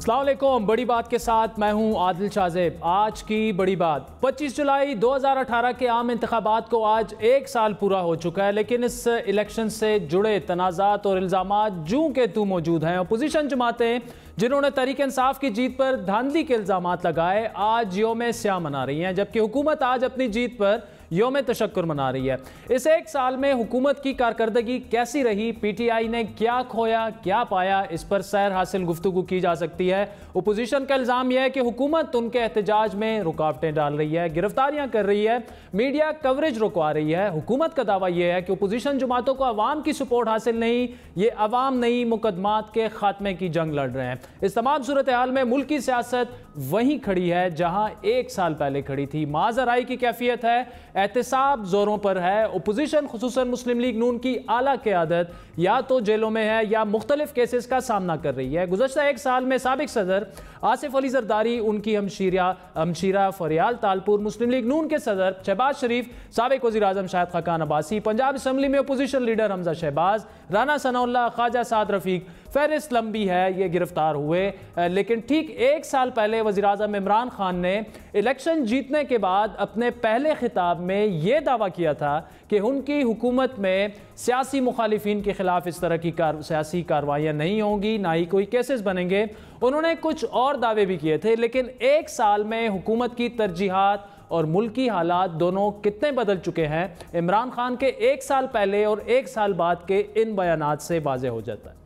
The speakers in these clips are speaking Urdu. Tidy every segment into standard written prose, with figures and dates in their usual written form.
السلام علیکم۔ بڑی بات کے ساتھ میں ہوں عادل شاہزیب۔ آج کی بڑی بات 25 جولائی 2018 کے عام انتخابات کو آج ایک سال پورا ہو چکا ہے، لیکن اس الیکشن سے جڑے تنازعات اور الزامات جوں کے تو موجود ہیں۔ اپوزیشن جماعتیں جنہوں نے تحریک انصاف کی جیت پر دھاندلی کے الزامات لگائے آج یوم سیاہ منا رہی ہیں، جبکہ حکومت آج اپنی جیت پر یوم تشکر منا رہی ہے۔ اس ایک سال میں حکومت کی کارکردگی کیسی رہی، پی ٹی آئی نے کیا کھویا کیا پایا، اس پر سیر حاصل گفتگو کی جا سکتی ہے۔ اپوزیشن کا الزام یہ ہے کہ حکومت ان کے احتجاج میں رکاوٹیں ڈال رہی ہے، گرفتاریاں کر رہی ہے، میڈیا کوریج رکوا رہی ہے۔ حکومت کا دعویٰ یہ ہے کہ اپوزیشن جماعتوں کو عوام کی سپورٹ حاصل نہیں، یہ عوام نہیں مقدمات کے خاتمے کی جنگ لڑ رہے ہیں۔ اس تمام صورتحال میں ملکی سیاست وہیں کھڑی ہے جہاں ایک سال پہلے کھڑی تھی۔ معذرائی کی کیفیت ہے، احتساب زوروں پر ہے۔ اپوزیشن خصوصاً مسلم لیگ نون کی اعلیٰ قیادت یا تو جیلوں میں ہے یا مختلف کیسز کا سامنا کر رہی ہے۔ گزشتہ ایک سال میں سابق صدر آصف علی زرداری، ان کی ہمشیرہ فریال تالپور، مسلم لیگ نون کے صدر شہباز شریف، سابق وزیر اعظم شاہد خاقان عباسی، پنجاب اسمبلی میں اپوزیشن لیڈر حمزہ شہباز، رانا ثناء اللہ، خواجہ سعد رفیق، فہرست لمبی ہے، یہ گرفتار ہوئے۔ لیکن ٹھیک ایک سال پہلے وزیر اعظم عمران خان نے الیکشن جیتنے کے بعد اپنے پہلے خطاب میں یہ دعویٰ کیا تھا کہ ان کی حکومت میں سیاسی مخالفین کے خلاف اس طرح کی سیاسی کارروائیاں نہیں ہوں گی، نہ ہی کوئی کیسز بنیں گے۔ انہوں نے کچھ اور دعوے بھی کیے تھے، لیکن ایک سال میں حکومت کی ترجیحات اور ملکی حالات دونوں کتنے بدل چکے ہیں، عمران خان کے ایک سال پہلے اور ایک سال بعد کے ان بیانات سے واضح ہو جاتا ہے۔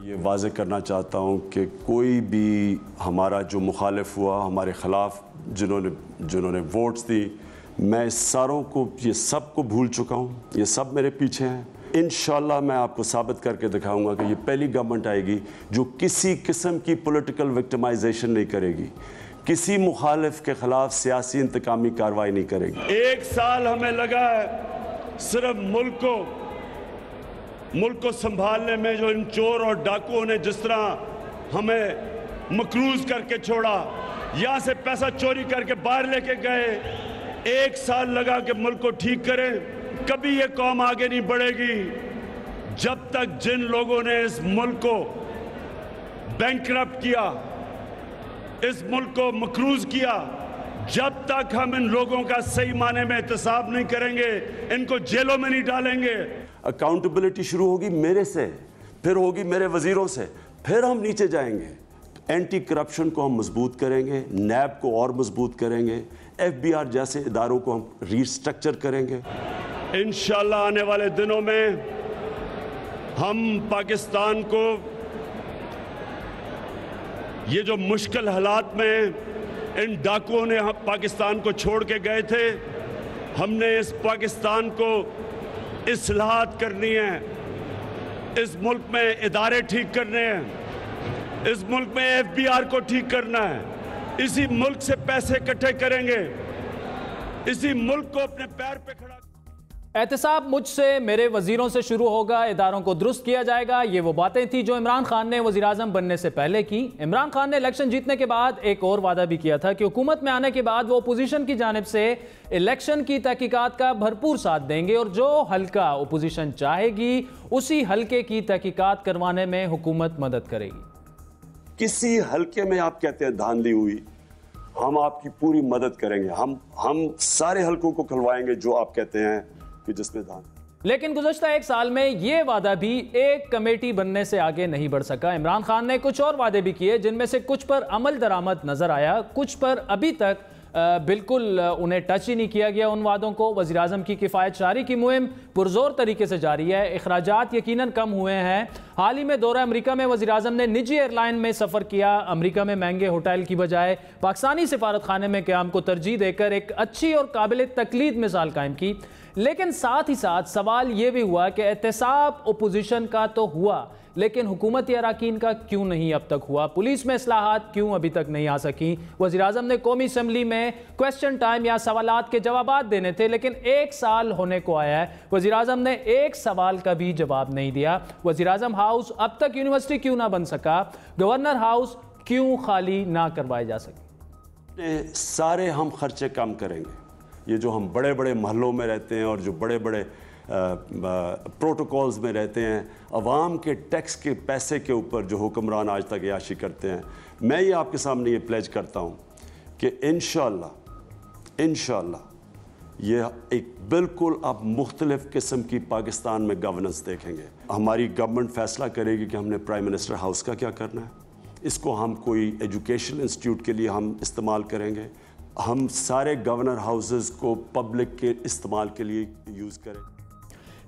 یہ واضح کرنا چاہتا ہوں کہ کوئی بھی ہمارا جو مخالف ہوا، ہمارے خلاف جنہوں نے ووٹس دی، میں ساروں کو یہ سب کو بھول چکا ہوں، یہ سب میرے پیچھے ہیں۔ انشاءاللہ میں آپ کو ثابت کر کے دکھاؤں گا کہ یہ پہلی گورنمنٹ آئے گی جو کسی قسم کی پولیٹیکل وکٹمائزیشن نہیں کرے گی، کسی مخالف کے خلاف سیاسی انتقامی کارروائی نہیں کرے گی۔ ایک سال ہمیں لگا ہے صرف ملک کو سنبھالنے میں، جو ان چور اور ڈاکوؤں نے جس طرح ہمیں مقروض کر کے چھوڑا، یہاں سے پیسہ چوری کر کے باہر لے کے گئے۔ ایک سال لگا کہ ملک کو ٹھیک کریں۔ کبھی یہ قوم آگے نہیں بڑھے گی جب تک جن لوگوں نے اس ملک کو بینکرپٹ کیا، اس ملک کو مقروض کیا، جب تک ہم ان لوگوں کا صحیح معنی میں احتساب نہیں کریں گے، ان کو جیلوں میں نہیں ڈالیں گے۔ اکاؤنٹیبلٹی شروع ہوگی میرے سے، پھر ہوگی میرے وزیروں سے، پھر ہم نیچے جائیں گے۔ اینٹی کرپشن کو ہم مضبوط کریں گے، نیب کو اور مضبوط کریں گے، ایف بی آر جیسے اداروں کو ہم ری اسٹرکچر کریں گے۔ انشاءاللہ آنے والے دنوں میں ہم پاکستان کو یہ جو مشکل حالات میں ان ڈاکوؤں نے پاکستان کو چھوڑ کے گئے تھے، ہم نے اس پاکستان کو اصلاحات کرنی ہے، اس ملک میں ادارے ٹھیک کرنے ہیں، اس ملک میں ایف بی آر کو ٹھیک کرنا ہے، اسی ملک سے پیسے اکٹھے کریں گے، اسی ملک کو اپنے پیر پہ کھڑا۔ احتساب مجھ سے، میرے وزیروں سے شروع ہوگا، اداروں کو درست کیا جائے گا، یہ وہ باتیں تھیں جو عمران خان نے وزیر اعظم بننے سے پہلے کی۔ عمران خان نے الیکشن جیتنے کے بعد ایک اور وعدہ بھی کیا تھا کہ حکومت میں آنے کے بعد وہ اپوزیشن کی جانب سے الیکشن کی تحقیقات کا بھرپور ساتھ دیں گے اور جو حلقہ اپوزیشن چاہے گی اسی حلقے کی تحقیقات کروانے میں حکومت مدد کرے گی۔ کسی حلقے میں آپ کہتے ہیں دھاندلی ہوئی، ہم آپ کی پوری مدد کریں گے، ہم سارے حلقوں کو کھلوائیں گے جو آپ کہتے ہیں کہ جس میں دھاندلی۔ لیکن گزشتہ ایک سال میں یہ وعدہ بھی ایک کمیٹی بننے سے آگے نہیں بڑھ سکا۔ عمران خان نے کچھ اور وعدے بھی کیے جن میں سے کچھ پر عمل درآمد نظر آیا، کچھ پر ابھی تک بالکل انہیں ٹچ ہی نہیں کیا گیا ان وعدوں کو۔ وزیر اعظم کی کفایت شعاری کی مہم پرزور طریقے سے جاری ہے، اخراجات یقیناً کم ہوئے ہیں۔ حال ہی میں دورہ امریکہ میں وزیر اعظم نے نجی ایئر لائن میں سفر کیا، امریکہ میں مہنگے ہوٹل کی بجائے پاکستانی سفارت خانے میں قیام کو ترجیح دے کر ایک اچھی اور قابل تقلید مثال قائم کی۔ لیکن ساتھ ہی ساتھ سوال یہ بھی ہوا کہ احتساب اپوزیشن کا تو ہوا، لیکن حکومتی اراکین کا کیوں نہیں اب تک ہوا؟ پولیس میں اصلاحات کیوں ابھی تک نہیں آ سکیں؟ وزیر اعظم نے قومی اسمبلی میں کویسچن ٹائم یا سوالات کے جوابات دینے تھے، لیکن ایک سال ہونے کو آیا ہے، وزیر اعظم نے ایک سوال کا بھی جواب نہیں دیا۔ وزیر اعظم ہاؤس اب تک یونیورسٹی کیوں نہ بن سکا؟ گورنر ہاؤس کیوں خالی نہ کروائے جا سکے؟ سارے ہم خرچے کم کریں گے، یہ جو ہم بڑے بڑے محلوں میں رہتے ہیں اور جو بڑے بڑے پروٹوکولز میں رہتے ہیں، عوام کے ٹیکس کے پیسے کے اوپر جو حکمران آج تک عیاشی کرتے ہیں. میں یہ آپ کے سامنے یہ پلیج کرتا ہوں کہ انشاءاللہ یہ ایک بالکل آپ مختلف قسم کی پاکستان میں گورننس دیکھیں گے. ہماری گورنمنٹ فیصلہ کرے گی کہ ہم نے پرائم منسٹر ہاؤس کا کیا کرنا ہے. اس کو ہم کوئی ایجوکیشن انسٹیٹیوٹ کے لیے ہم استعمال کریں گے. ہم سارے گورنر ہاؤسز کو پبلک کے استعمال کے لیے یوز کریں.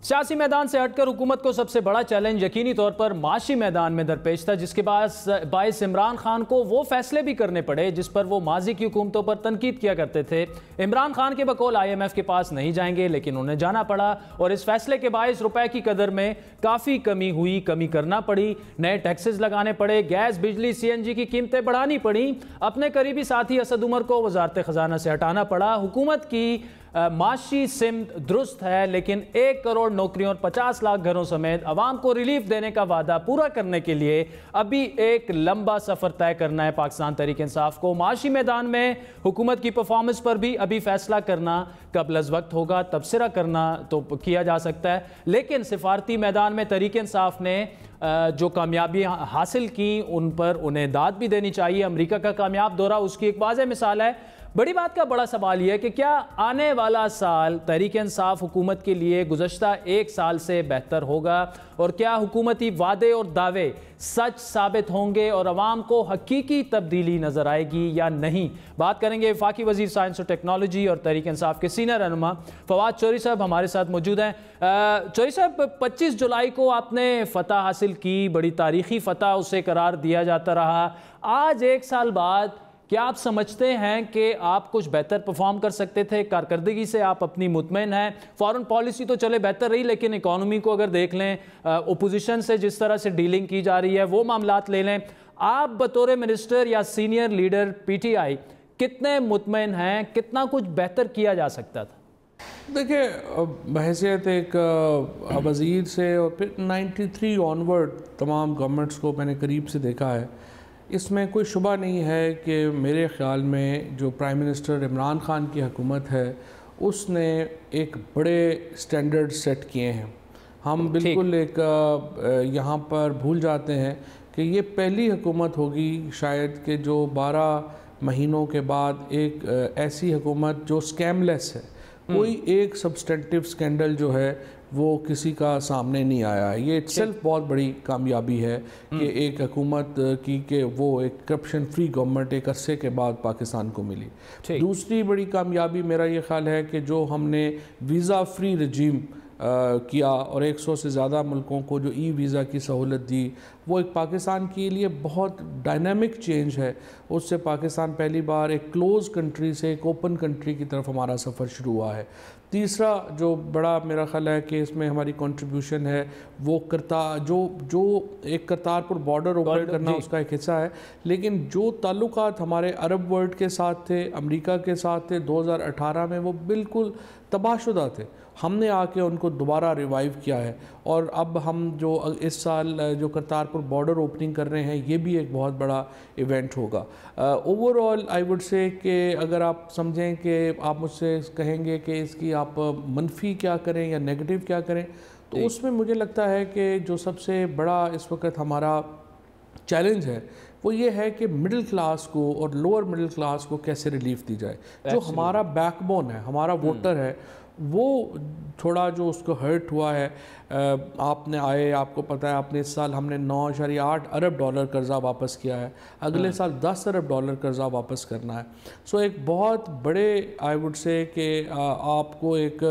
سیاسی میدان سے ہٹ کر حکومت کو سب سے بڑا چیلنج یقینی طور پر معاشی میدان میں درپیش تھا، جس کے باعث عمران خان کو وہ فیصلے بھی کرنے پڑے جس پر وہ ماضی کی حکومتوں پر تنقید کیا کرتے تھے. عمران خان کے بقول IMF کے پاس نہیں جائیں گے، لیکن انہیں جانا پڑا اور اس فیصلے کے باعث روپے کی قدر میں کافی کمی کرنا پڑی. نئے ٹیکسز لگانے پڑے، گیس، بجلی، CNG کی قیمتیں بڑھانی پڑیں. اپنے قریبی ساتھی اسد عمر کو وزارت خزانہ سے ہٹانا پڑا. حکومت کی معاشی سمت درست ہے، لیکن 1 کروڑ نوکریوں اور 50 لاکھ گھروں سمیت عوام کو ریلیف دینے کا وعدہ پورا کرنے کے لیے ابھی ایک لمبا سفر طے کرنا ہے پاکستان تحریک انصاف کو. معاشی میدان میں حکومت کی پرفارمنس پر بھی ابھی فیصلہ کرنا قبل از وقت ہوگا. تبصرہ کرنا تو کیا جا سکتا ہے، لیکن سفارتی میدان میں تحریک انصاف نے جو کامیابی حاصل کی ان پر انہیں داد بھی دینی چاہیے. امریکہ کا کامیاب دورہ اس کی ایک واضح مثال ہے. بڑی بات کا بڑا سوال یہ ہے کہ کیا آنے والا سال تحریک انصاف حکومت کے لیے گزشتہ 1 سال سے بہتر ہوگا، اور کیا حکومتی وعدے اور دعوے سچ ثابت ہوں گے اور عوام کو حقیقی تبدیلی نظر آئے گی یا نہیں. بات کریں گے وفاقی وزیر سائنس اور ٹیکنالوجی اور تحریک انصاف کے سینئر رہنما فواد چوہدری صاحب ہمارے ساتھ موجود ہیں. چوہدری صاحب، 25 جولائی کو آپ نے فتح حاصل کی، بڑی تاریخی فتح اسے قرار دیا جاتا رہا. آج 1 سال بعد کیا آپ سمجھتے ہیں کہ آپ کچھ بہتر پرفارم کر سکتے تھے؟ کارکردگی سے آپ اپنی مطمئن ہیں؟ فارن پالیسی تو چلے بہتر رہی، لیکن اکانومی کو اگر دیکھ لیں، اپوزیشن سے جس طرح سے ڈیلنگ کی جا رہی ہے، وہ معاملات لے لیں، آپ بطور منسٹر یا سینئر لیڈر PTI کتنے مطمئن ہیں؟ کتنا کچھ بہتر کیا جا سکتا تھا؟ دیکھیں، بحیثیت ایک وزیر سے اور پھر 93 آنورڈ تمام گورنمنٹس کو میں نے قریب سے دیکھا ہے. اس میں کوئی شبہ نہیں ہے کہ میرے خیال میں جو پرائم منسٹر عمران خان کی حکومت ہے اس نے ایک بڑے سٹینڈرڈ سیٹ کیے ہیں. ہم بالکل ایک یہاں پر بھول جاتے ہیں کہ یہ پہلی حکومت ہوگی شاید کہ جو 12 مہینوں کے بعد ایک ایسی حکومت جو سکیم لیس ہے. کوئی ایک سبسٹینٹیو سکینڈل جو ہے وہ کسی کا سامنے نہیں آیا ہے. یہ اٹ سیلف بہت بڑی کامیابی ہے کہ ایک حکومت کی کہ وہ ایک کرپشن فری گورنمنٹ ایک عرصے کے بعد پاکستان کو ملی. دوسری بڑی کامیابی میرا یہ خیال ہے کہ جو ہم نے ویزا فری رجیم کیا اور 100 سے زیادہ ملکوں کو جو ای ویزا کی سہولت دی، وہ ایک پاکستان کے لیے بہت ڈائنامک چینج ہے. اس سے پاکستان پہلی بار ایک کلوز کنٹری سے ایک اوپن کنٹری کی طرف ہمارا سفر شروع ہوا ہے. تیسرا جو بڑا میرا خیال ہے کہ اس میں ہماری کنٹریبیوشن ہے وہ جو ایک کرتارپور بارڈر اوپن کرنا اس کا ایک حصہ ہے، لیکن جو تعلقات ہمارے عرب ورلڈ کے ساتھ تھے، امریکہ کے ساتھ تھے 2018 میں، وہ بالکل تباہ شدہ تھے. ہم نے آ کے ان کو دوبارہ ریوائیو کیا ہے، اور اب ہم جو اس سال جو کرتارپور بارڈر اوپننگ کر رہے ہیں یہ بھی ایک بہت بڑا ایونٹ ہوگا. اوورآل آئی وڈ سے کہ اگر آپ سمجھیں کہ آپ مجھ سے کہیں گے کہ اس کی آپ منفی کیا کریں یا نیگیٹو کیا کریں، تو اس میں مجھے لگتا ہے کہ جو سب سے بڑا اس وقت ہمارا چیلنج ہے وہ یہ ہے کہ مڈل کلاس کو اور لوور مڈل کلاس کو کیسے ریلیف دی جائے. جو ہمارا بیک بون ہے، ہمارا ووٹر ہے، وہ تھوڑا جو اس کو ہرٹ ہوا ہے. آپ نے آپ کو پتہ ہے آپ نے اس سال ہم نے 9.8 ارب ڈالر قرضہ واپس کیا ہے، اگلے سال 10 ارب ڈالر قرضہ واپس کرنا ہے. سو ایک بہت بڑے آئی وڈ سے کہ آپ کو ایک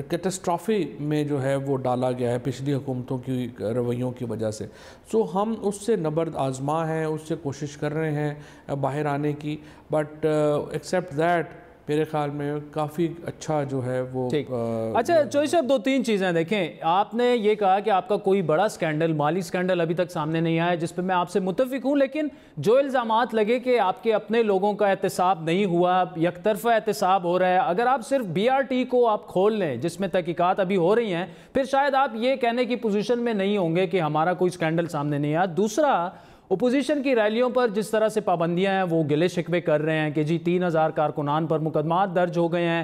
کیٹسٹرافی میں جو ہے وہ ڈالا گیا ہے پچھلی حکومتوں کی رویوں کی وجہ سے. سو ہم اس سے نبرد آزما ہیں، اس سے کوشش کر رہے ہیں باہر آنے کی، بٹ ایکسیپٹ دیٹ میرے خیال میں کافی اچھا جو ہے وہ. اچھا چوہدری صاحب، 2-3 چیزیں دیکھیں. آپ نے یہ کہا کہ آپ کا کوئی بڑا سکینڈل، مالی سکینڈل ابھی تک سامنے نہیں آیا، جس پہ میں آپ سے متفق ہوں، لیکن جو الزامات لگے کہ آپ کے اپنے لوگوں کا احتساب نہیں ہوا، یک طرفہ احتساب ہو رہا ہے، اگر آپ صرف BRT کو آپ کھول لیں جس میں تحقیقات ابھی ہو رہی ہیں، پھر شاید آپ یہ کہنے کی پوزیشن میں نہیں ہوں گے کہ ہمارا کوئی سکینڈل سامنے نہیں آیا. دوسرا، اپوزیشن کی ریلیوں پر جس طرح سے پابندیاں ہیں وہ گلے شکوے کر رہے ہیں کہ جی 3000 کارکنان پر مقدمات درج ہو گئے ہیں،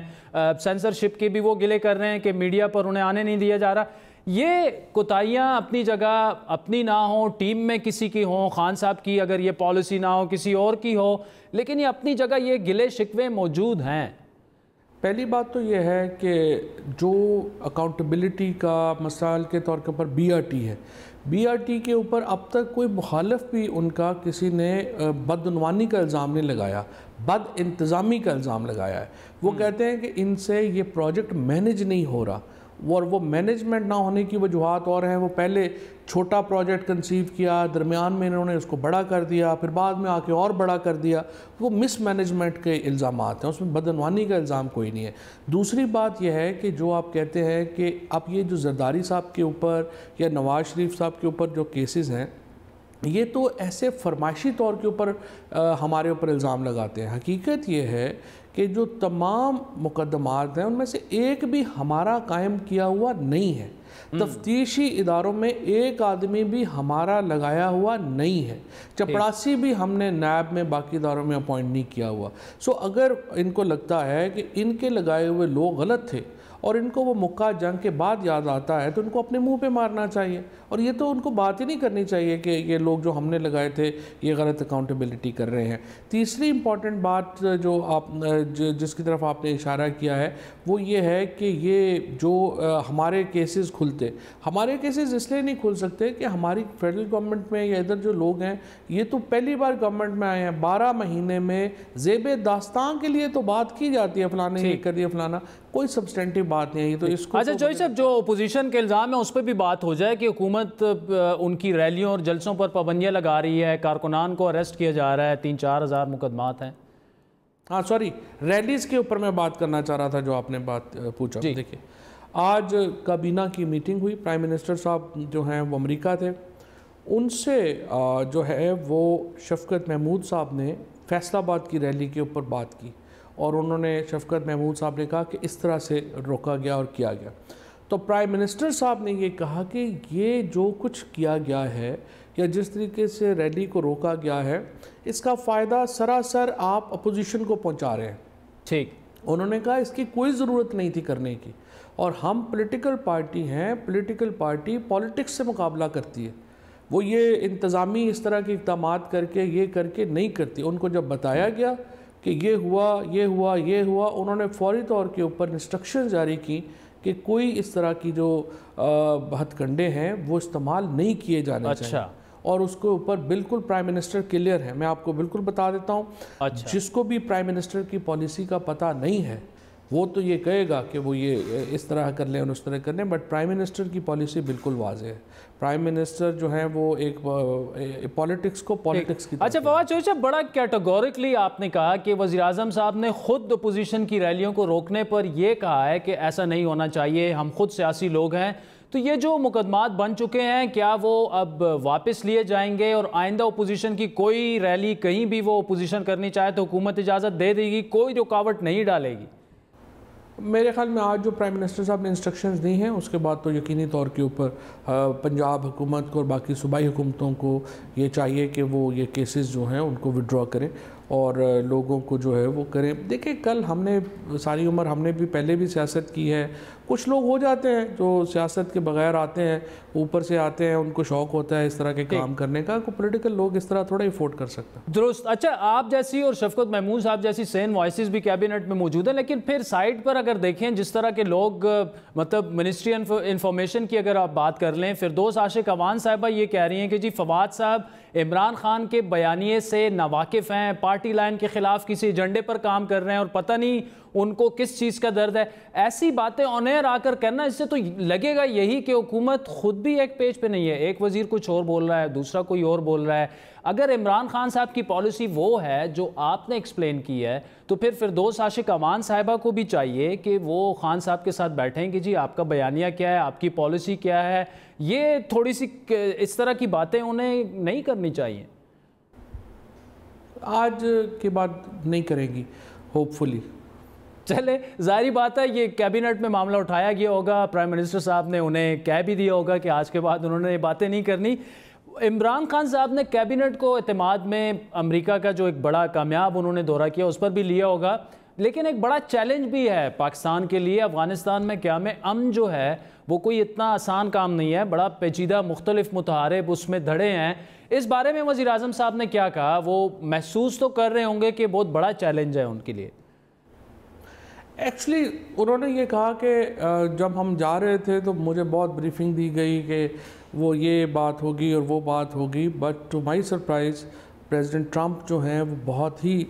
سینسرشپ کے بھی وہ گلے کر رہے ہیں کہ میڈیا پر انہیں آنے نہیں دیا جا رہا. یہ کوتاہیاں اپنی جگہ اپنی نہ ہوں، ٹیم میں کسی کی ہوں، خان صاحب کی اگر یہ پالیسی نہ ہو کسی اور کی ہو، لیکن یہ اپنی جگہ یہ گلے شکوے موجود ہیں. پہلی بات تو یہ ہے کہ جو اکاؤنٹیبلٹی کا مثال کے طور کے اوپر BRT ہے، BRT کے اوپر اب تک کوئی مخالف بھی ان کا کسی نے بدعنوانی کا الزام نہیں لگایا، بد انتظامی کا الزام لگایا ہے. وہ کہتے ہیں کہ ان سے یہ پروجیکٹ مینج نہیں ہو رہا، اور وہ مینجمنٹ نہ ہونے کی وجوہات اور ہیں. وہ پہلے چھوٹا پروجیکٹ کنسیو کیا، درمیان میں انہوں نے اس کو بڑا کر دیا، پھر بعد میں آ کے اور بڑا کر دیا. وہ مس مینجمنٹ کے الزامات ہیں، اس میں بدعنوانی کا الزام کوئی نہیں ہے. دوسری بات یہ ہے کہ جو آپ کہتے ہیں کہ اب یہ جو زرداری صاحب کے اوپر یا نواز شریف صاحب کے اوپر جو کیسز ہیں، یہ تو ایسے فرمائشی طور کے اوپر ہمارے اوپر الزام لگاتے ہیں. حقیقت یہ ہے کہ جو تمام مقدمات ہیں ان میں سے ایک بھی ہمارا قائم کیا ہوا نہیں ہے. تفتیشی اداروں میں ایک آدمی بھی ہمارا لگایا ہوا نہیں ہے. چپڑاسی بھی ہم نے نیب میں باقی اداروں میں اپوائنٹ نہیں کیا ہوا. سو اگر ان کو لگتا ہے کہ ان کے لگائے ہوئے لوگ غلط تھے اور ان کو وہ مکہ جنگ کے بعد یاد آتا ہے تو ان کو اپنے منہ پہ مارنا چاہیے، اور یہ تو ان کو بات ہی نہیں کرنی چاہیے کہ یہ لوگ جو ہم نے لگائے تھے یہ غلط اکاؤنٹیبلٹی کر رہے ہیں. تیسری امپورٹنٹ بات جو آپ جس کی طرف آپ نے اشارہ کیا ہے وہ یہ ہے کہ یہ جو ہمارے کیسز کھلتے، ہمارے کیسز اس لیے نہیں کھل سکتے کہ ہماری فیڈرل گورنمنٹ میں یا ادھر جو لوگ ہیں یہ تو پہلی بار گورنمنٹ میں آئے ہیں. 12 مہینے میں زیب داستان کے لیے تو بات کی جاتی ہے، فلانے یہ کر دیا فلانا، کوئی سبسٹینٹیو بات نہیں ہے. تو اس کو اچھا جوئی صاحب، جو اپوزیشن کے الزام ہیں اس پہ بھی بات ہو جائے کہ حکومت ان کی ریلیوں اور جلسوں پر پابندیاں لگا رہی ہے، کارکنان کو اریسٹ کیا جا رہا ہے، 3-4 ہزار مقدمات ہیں. ہاں سوری، ریلیز کے اوپر میں بات کرنا چاہ رہا تھا جو آپ نے بات پوچھا. دیکھیں آج کابینہ کی میٹنگ ہوئی، پرائم منسٹر صاحب جو ہیں وہ امریکہ تھے، ان سے جو ہے وہ شفقت محمود صاحب نے فیصل آباد کی ریلی کے اوپر بات کی، اور انہوں نے شفقت محمود صاحب نے کہا کہ اس طرح سے روکا گیا اور کیا گیا. تو پرائم منسٹر صاحب نے یہ کہا کہ یہ جو کچھ کیا گیا ہے یا جس طریقے سے ریلی کو روکا گیا ہے اس کا فائدہ سراسر آپ اپوزیشن کو پہنچا رہے ہیں. ٹھیک. انہوں نے کہا اس کی کوئی ضرورت نہیں تھی کرنے کی، اور ہم پولیٹیکل پارٹی ہیں، پولیٹیکل پارٹی پالیٹکس سے مقابلہ کرتی ہے، وہ یہ انتظامی اس طرح کے اقدامات کر کے یہ کر کے نہیں کرتی. ان کو جب بتایا گیا کہ یہ ہوا یہ ہوا یہ ہوا، انہوں نے فوری طور کے اوپر انسٹرکشن جاری کی کہ کوئی اس طرح کی جو ہتھ کنڈے ہیں وہ استعمال نہیں کیے جانے چاہیے. اور اس کے اوپر بالکل پرائم منسٹر کلیئر ہے. میں آپ کو بالکل بتا دیتا ہوں، جس کو بھی پرائم منسٹر کی پالیسی کا پتہ نہیں ہے وہ تو یہ کہے گا کہ وہ یہ اس طرح کر لیں اور اس طرح کر لیں، بٹ پرائم منسٹر کی پالیسی بالکل واضح ہے. پرائم منسٹر جو ہیں وہ ایک پالیٹکس کو پالیٹکس کی. اچھا فواد چوہدری صاحب، بڑا کیٹیگوریکلی آپ نے کہا کہ وزیراعظم صاحب نے خود اپوزیشن کی ریلیوں کو روکنے پر یہ کہا ہے کہ ایسا نہیں ہونا چاہیے، ہم خود سیاسی لوگ ہیں. تو یہ جو مقدمات بن چکے ہیں کیا وہ اب واپس لیے جائیں گے، اور آئندہ اپوزیشن کی کوئی ریلی کہیں بھی وہ اپوزیشن کرنی چاہے تو حکومت اجازت دے دے گی، کوئی رکاوٹ نہیں ڈالے گی؟ میرے خیال میں آج جو پرائم منسٹر صاحب نے انسٹرکشنز دی ہیں اس کے بعد تو یقینی طور کے اوپر پنجاب حکومت کو اور باقی صوبائی حکومتوں کو یہ چاہیے کہ وہ یہ کیسز جو ہیں ان کو وڈرا کریں اور لوگوں کو جو ہے وہ کریں. دیکھیں کل ہم نے ساری عمر ہم نے بھی پہلے بھی سیاست کی ہے. کچھ لوگ ہو جاتے ہیں جو سیاست کے بغیر آتے ہیں، اوپر سے آتے ہیں، ان کو شوق ہوتا ہے اس طرح کے کام کرنے کا. کوئی پولیٹیکل لوگ اس طرح تھوڑا افورڈ کر سکتے ہیں. درست. اچھا آپ جیسی اور شفقت محمود صاحب جیسی سین وائسز بھی کیبنٹ میں موجود ہیں، لیکن پھر سائڈ پر اگر دیکھیں جس طرح کے لوگ مطلب منسٹری انفارمیشن کی اگر آپ بات کر لیں، فردوس عاشق اوان صاحبہ یہ کہہ رہی ہیں کہ جی فواد صاحب عمران خان کے بیانیے سے ناواقف ہیں، پارٹی لائن کے خلاف کسی ایجنڈے پر کام کر رہے ہیں اور پتہ نہیں ان کو کس چیز کا درد ہے. ایسی باتیں آن ایئر آ کر کرنا، اس سے تو لگے گا یہی کہ حکومت خود بھی ایک پیج پہ نہیں ہے. ایک وزیر کچھ اور بول رہا ہے، دوسرا کوئی اور بول رہا ہے. اگر عمران خان صاحب کی پالیسی وہ ہے جو آپ نے ایکسپلین کی ہے تو پھر فردوس عاشق اوان صاحبہ کو بھی چاہیے کہ وہ خان صاحب کے ساتھ بیٹھیں کہ جی آپ کا بیانیہ کیا ہے، آپ کی پالیسی کیا ہے. یہ تھوڑی سی اس طرح کی باتیں انہیں نہیں کرنی چاہیے. آج کے بعد نہیں کریں گی ہوپ فلی. چلے ظاہری بات ہے یہ کیبنٹ میں معاملہ اٹھایا گیا ہوگا، پرائم منسٹر صاحب نے انہیں کہہ بھی دیا ہوگا کہ آج کے بعد انہوں نے یہ باتیں نہیں کرنی. عمران خان صاحب نے کیبنٹ کو اعتماد میں امریکہ کا جو ایک بڑا کامیاب انہوں نے دورہ کیا اس پر بھی لیا ہوگا، لیکن ایک بڑا چیلنج بھی ہے پاکستان کے لیے۔ افغانستان میں قیام امن جو ہے وہ کوئی اتنا آسان کام نہیں ہے، بڑا پیچیدہ مختلف متحارب اس میں دھڑے ہیں۔ اس بارے میں وزیر اعظم صاحب نے کیا کہا؟ وہ محسوس تو کر رہے ہوں گے کہ بہت بڑا چیلنج ہے ان کے لیے۔ ایکچولی انہوں نے یہ کہا کہ جب ہم جا رہے تھے تو مجھے بہت بریفنگ دی گئی کہ وہ یہ بات ہوگی اور وہ بات ہوگی، but to my surprise President Trump جو ہیں وہ بہت ہی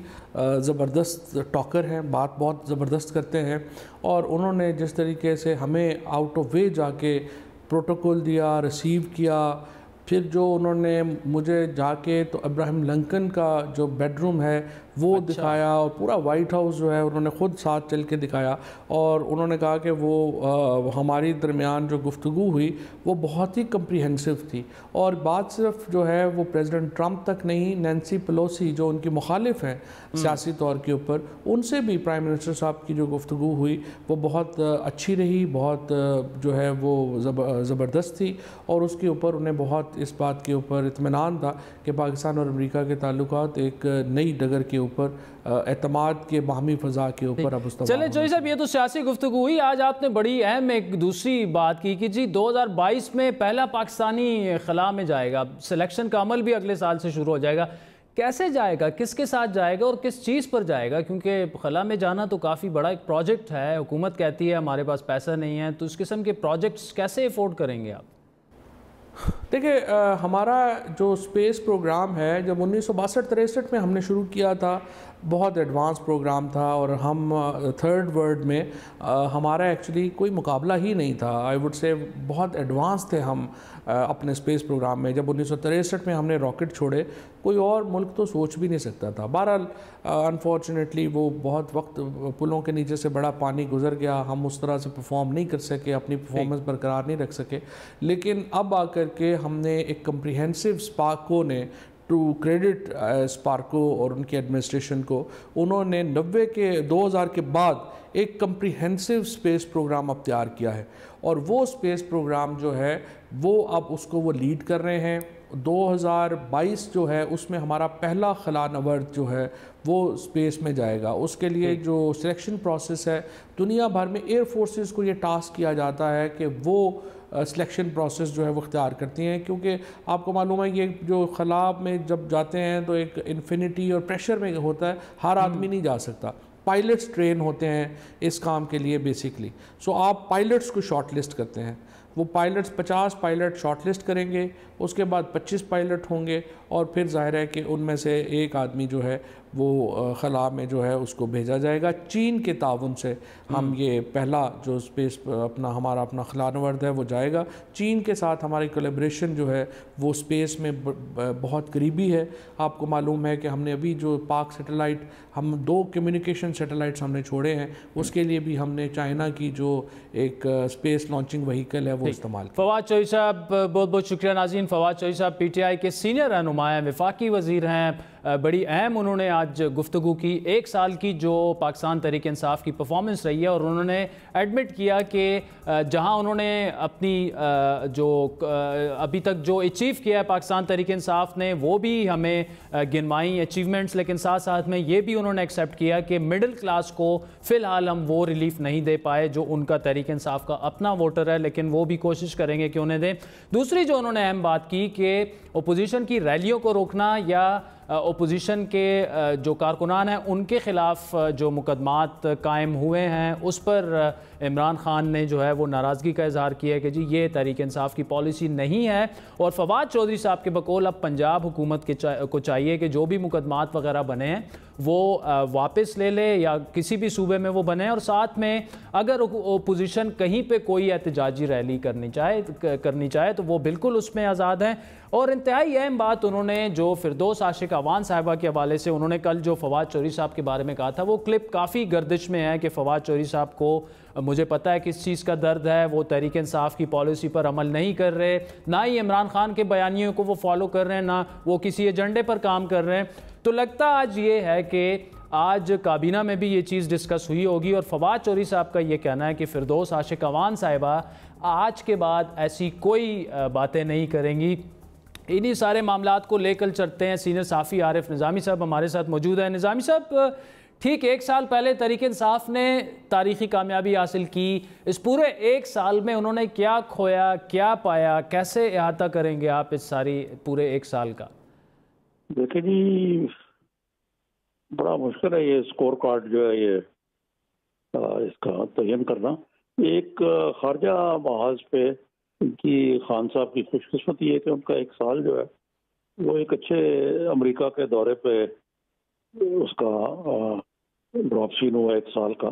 زبردست ٹاکر ہیں، بات بہت زبردست کرتے ہیں، اور انہوں نے جس طریقے سے ہمیں آؤٹ آف وے جا کے پروٹوکول دیا، ریسیو کیا، پھر جو انہوں نے مجھے جا کے تو ابراہیم لنکن کا جو بیڈ روم ہے وہ دکھایا، اور پورا وائٹ ہاؤس جو ہے انہوں نے خود ساتھ چل کے دکھایا، اور انہوں نے کہا کہ وہ ہماری درمیان جو گفتگو ہوئی وہ بہت ہی کمپریہنسو تھی، اور بات صرف جو ہے وہ پریزیڈنٹ ٹرمپ تک نہیں، نینسی پیلوسی جو ان کی مخالف ہیں سیاسی طور کے اوپر، ان سے بھی پرائم منسٹر صاحب کی جو گفتگو ہوئی وہ بہت اچھی رہی، بہت جو ہے وہ زبردست تھی، اور اس کے اوپر انہیں بہت اس بات کے اوپر اطمینان تھا کہ پاکستان اور امریکہ کے تعلقات ایک نئی ڈگر کے اوپر، اعتماد کے باہمی فضا کے اوپر اب استوار۔ چلے جوئی صاحب، یہ تو سیاسی گفتگو ہوئی۔ آج آپ نے بڑی اہم ایک دوسری بات کی کہ جی 2022 میں پہلا پاکستانی خلا میں جائے گا، سلیکشن کا عمل بھی اگلے سال سے شروع ہو جائے گا۔ کیسے جائے گا، کس کے ساتھ جائے گا اور کس چیز پر جائے گا؟ کیونکہ خلا میں جانا تو کافی بڑا ایک پروجیکٹ ہے، حکومت کہتی ہے ہمارے پاس پیسہ نہیں ہے، تو اس قسم کے پروجیکٹس کیسے افورڈ کریں گے آپ؟ دیکھیں، ہمارا جو سپیس پروگرام ہے جب 1962-63 میں ہم نے شروع کیا تھا، بہت ایڈوانس پروگرام تھا، اور ہم تھرڈ ورلڈ میں ہمارا ایکچولی کوئی مقابلہ ہی نہیں تھا، آئی وڈ سے بہت ایڈوانس تھے ہم اپنے سپیس پروگرام میں۔ جب 1963 میں ہم نے راکٹ چھوڑے، کوئی اور ملک تو سوچ بھی نہیں سکتا تھا۔ بہرحال انفارچونیٹلی وہ بہت وقت پلوں کے نیچے سے بڑا پانی گزر گیا، ہم اس طرح سے پرفارم نہیں کر سکے، اپنی پرفارمنس برقرار نہیں رکھ سکے، لیکن اب آ کر کے ہم نے ایک کمپریہنسو اسپارکو نے، ٹو کریڈٹ اسپارکو اور ان کی ایڈمنسٹریشن کو، انہوں نے 2000 کے بعد ایک کمپریہنسو اسپیس پروگرام اب تیار کیا ہے، اور وہ اسپیس پروگرام جو ہے وہ اب اس کو وہ لیڈ کر رہے ہیں۔ 2022 جو ہے اس میں ہمارا پہلا خلا نورد جو ہے وہ اسپیس میں جائے گا۔ اس کے لیے جو سلیکشن پروسیس ہے، دنیا بھر میں ایئر فورسز کو یہ ٹاسک کیا جاتا ہے کہ وہ سلیکشن پروسیس جو ہے وہ اختیار کرتی ہیں، کیونکہ آپ کو معلوم ہے یہ جو خلا میں جب جاتے ہیں تو ایک انفینٹی اور پریشر میں ہوتا ہے، ہر آدمی نہیں جا سکتا، پائلٹس ٹرین ہوتے ہیں اس کام کے لیے بیسکلی، سو آپ پائلٹس کو شارٹ لسٹ کرتے ہیں، وہ پائلٹس 50 پائلٹ شارٹ لسٹ کریں گے، اس کے بعد 25 پائلٹ ہوں گے، اور پھر ظاہر ہے کہ ان میں سے ایک آدمی جو ہے وہ خلا میں جو ہے اس کو بھیجا جائے گا۔ چین کے تعاون سے ہم یہ پہلا جو اسپیس ہمارا اپنا خلا نورد ہے وہ جائے گا۔ چین کے ساتھ ہماری کولیبریشن جو ہے وہ اسپیس میں بہت قریبی ہے۔ آپ کو معلوم ہے کہ ہم نے ابھی جو پاک سیٹلائٹ، ہم 2 کمیونیکیشن سیٹلائٹس ہم نے چھوڑے ہیں، اس کے لیے بھی ہم نے چائنا کی جو ایک اسپیس لانچنگ وہیکل ہے وہ استعمال کیا۔ فواد چوہدری صاحب بہت بہت شکریہ۔ ناظرین، فواد چوہدری صاحب پی ٹی آئی کے سینئر رہنما ہیں، وفاقی وزیر ہیں، بڑی اہم انہوں نے آج گفتگو کی 1 سال کی جو پاکستان تحریک انصاف کی پرفارمنس رہی ہے، اور انہوں نے ایڈمٹ کیا کہ جہاں انہوں نے اپنی جو ابھی تک جو اچیو کیا ہے پاکستان تحریک انصاف نے وہ بھی ہمیں گنوائی اچیومنٹس، لیکن ساتھ ساتھ میں یہ بھی انہوں نے ایکسیپٹ کیا کہ مڈل کلاس کو فی الحال ہم وہ ریلیف نہیں دے پائے جو ان کا تحریک انصاف کا اپنا ووٹر ہے، لیکن وہ بھی کوشش کریں گے کہ انہیں دیں۔ دوسری جو انہوں نے اہم بات کی کہ اپوزیشن کی ریلیوں کو روکنا یا اپوزیشن کے جو کارکنان ہیں ان کے خلاف جو مقدمات قائم ہوئے ہیں اس پر عمران خان نے جو ہے وہ ناراضگی کا اظہار کیا ہے کہ جی یہ تحریک انصاف کی پالیسی نہیں ہے، اور فواد چوہدری صاحب کے بقول اب پنجاب حکومت کو چاہیے کہ جو بھی مقدمات وغیرہ بنے ہیں وہ واپس لے لے یا کسی بھی صوبے میں وہ بنے، اور ساتھ میں اگر اپوزیشن کہیں پہ کوئی احتجاجی ریلی کرنی چاہے تو وہ بالکل اس میں آزاد ہیں۔ اور انتہائی اہم بات انہوں نے جو فردوس عاشق اعوان صاحبہ کے حوالے سے انہوں نے کل جو فواد چوہدری صاحب کے بارے میں کہا تھا، وہ کلپ کافی گردش میں ہے کہ فواد چوہدری صاحب کو مجھے پتہ ہے کس چیز کا درد ہے، وہ تحریک انصاف کی پالیسی پر عمل نہیں کر رہے، نہ ہی عمران خان کے بیانیوں کو وہ فالو کر رہے ہیں، نہ وہ کسی ایجنڈے پر کام کر رہے ہیں۔ تو لگتا آج یہ ہے کہ آج کابینہ میں بھی یہ چیز ڈسکس ہوئی ہوگی، اور فواد چوہدری صاحب کا یہ کہنا ہے کہ فردوس عاشق اعوان صاحبہ آج کے بعد ایسی کوئی باتیں نہیں کریں گی انہی سارے معاملات کو لے کر چلتے ہیں. سینئر صحافی عارف نظامی صاحب ہمارے ساتھ موجود ہیں. نظامی صاحب، ٹھیک 1 سال پہلے تحریک انصاف نے تاریخی کامیابی حاصل کی. اس پورے 1 سال میں انہوں نے کیا کھویا، کیا پایا؟ کیسے احاطہ کریں گے آپ اس ساری پورے 1 سال کا؟ دیکھیں جی، بڑا مشکل ہے یہ اسکور کارڈ جو ہے یہ اس کا تعین کرنا. ایک خارجہ محاذ پہ ان کی خان صاحب کی خوش قسمتی ہے کہ ان کا 1 سال جو ہے وہ ایک اچھے امریکہ کے دورے پہ اس کا ڈراپ سین ہوا 1 سال کا،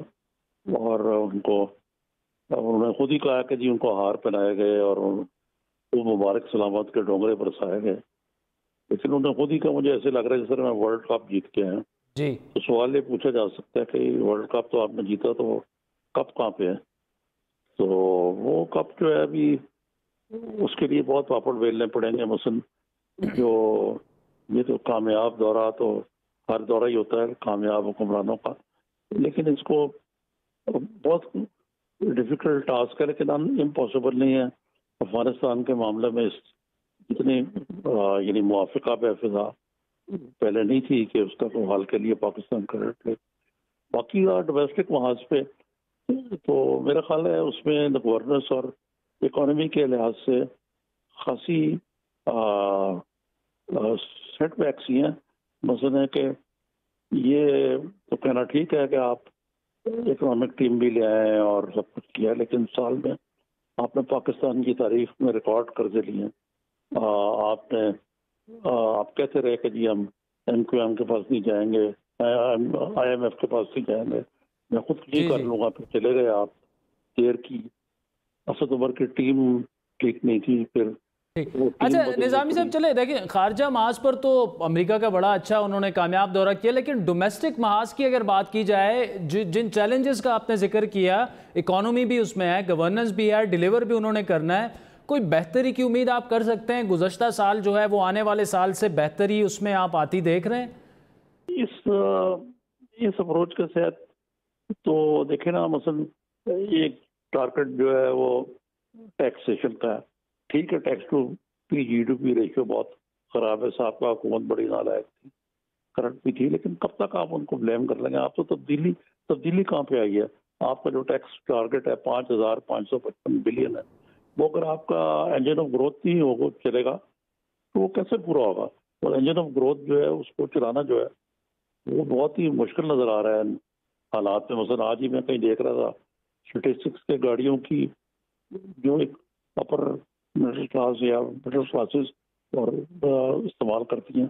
اور انہوں نے خود ہی کہا کہ جی ان کو ہار پہنائے گئے اور وہ مبارک سلامت کے ڈونگرے برسائے گئے. لیکن انہوں نے خود ہی کہا مجھے ایسے لگ رہا ہے جس طرح میں ورلڈ کپ جیت کے ہیں. جی، تو سوال یہ پوچھا جا سکتا ہے کہ ورلڈ کپ تو آپ نے جیتا تو کپ کہاں پہ ہے؟ تو وہ کپ جو ہے ابھی اس کے لیے بہت پاپڑ بیلنے پڑیں گے. مثلاً جو یہ تو کامیاب دورہ تو ہر دورہ ہی ہوتا ہے کامیاب حکمرانوں کا، لیکن اس کو بہت ڈیفیکلٹ ٹاسک ہے، لیکن امپاسبل نہیں ہے. افغانستان کے معاملے میں اتنی یعنی موافقہ پہ فضا پہلے نہیں تھی کہ اس کا کو حال کے لیے پاکستان کر رہے. باقی ڈومیسٹک محاذ پہ تو میرا خیال ہے اس میں گورننس اور اکانومی کے لحاظ سے خاصی سیٹ بیکس ہی ہیں. مثلا ہے کہ یہ تو کہنا ٹھیک ہے کہ آپ اکنامک ٹیم بھی لے آئے اور سب کچھ کیا، لیکن سال میں آپ نے پاکستان کی تاریخ میں ریکارڈ قرضے لیے. آپ کہتے رہے کہ جی ہم MQM کے پاس نہیں جائیں گے، IMF کے پاس نہیں جائیں گے، میں خود یہ کر لوں گا. پھر چلے گئے آپ. دیر کی اسد عمر کی ٹیم ٹھیک نہیں تھی. پھر اچھا نظامی صاحب، چلے دیکھیں خارجہ محاذ پر تو امریکہ کا بڑا اچھا انہوں نے کامیاب دورہ کیا، لیکن ڈومیسٹک محاذ کی اگر بات کی جائے، جن چیلنجز کا آپ نے ذکر کیا، اکانومی بھی اس میں ہے، گورننس بھی ہے، ڈیلیور بھی انہوں نے کرنا ہے، کوئی بہتری کی امید آپ کر سکتے ہیں؟ گزشتہ سال جو ہے وہ آنے والے سال سے بہتری اس میں آپ آتی دیکھ رہے ہیں؟ اس اپروچ کے ساتھ تو دیکھیں نا، مثلا ایک ٹارگٹ جو ہے وہ ٹیکسیشن کا ہے. ٹھیک ہے، ٹیکس ٹو GDP ریشیو بہت خراب ہے. صاحب کا حکومت بڑی نالائق تھی، کرنٹ بھی تھی، لیکن کب تک آپ ان کو بلیم کر لیں گے؟ آپ تو تبدیلی کہاں پہ آئی ہے؟ آپ کا جو ٹیکس ٹارگٹ ہے 5,555 بلین ہے، وہ اگر آپ کا انجن آف گروتھ نہیں ہوگا چلے گا تو وہ کیسے پورا ہوگا؟ اور انجن آف گروتھ جو ہے اس کو چلانا جو ہے وہ بہت ہی مشکل نظر آ رہا ہے حالات میں. مثلا آج ہی میں کہیں دیکھ رہا تھا اسٹیٹسٹکس کے گاڑیوں کی جو ایک اپر مڈل کلاس یا مڈل کلاسز اور استعمال کرتی ہیں،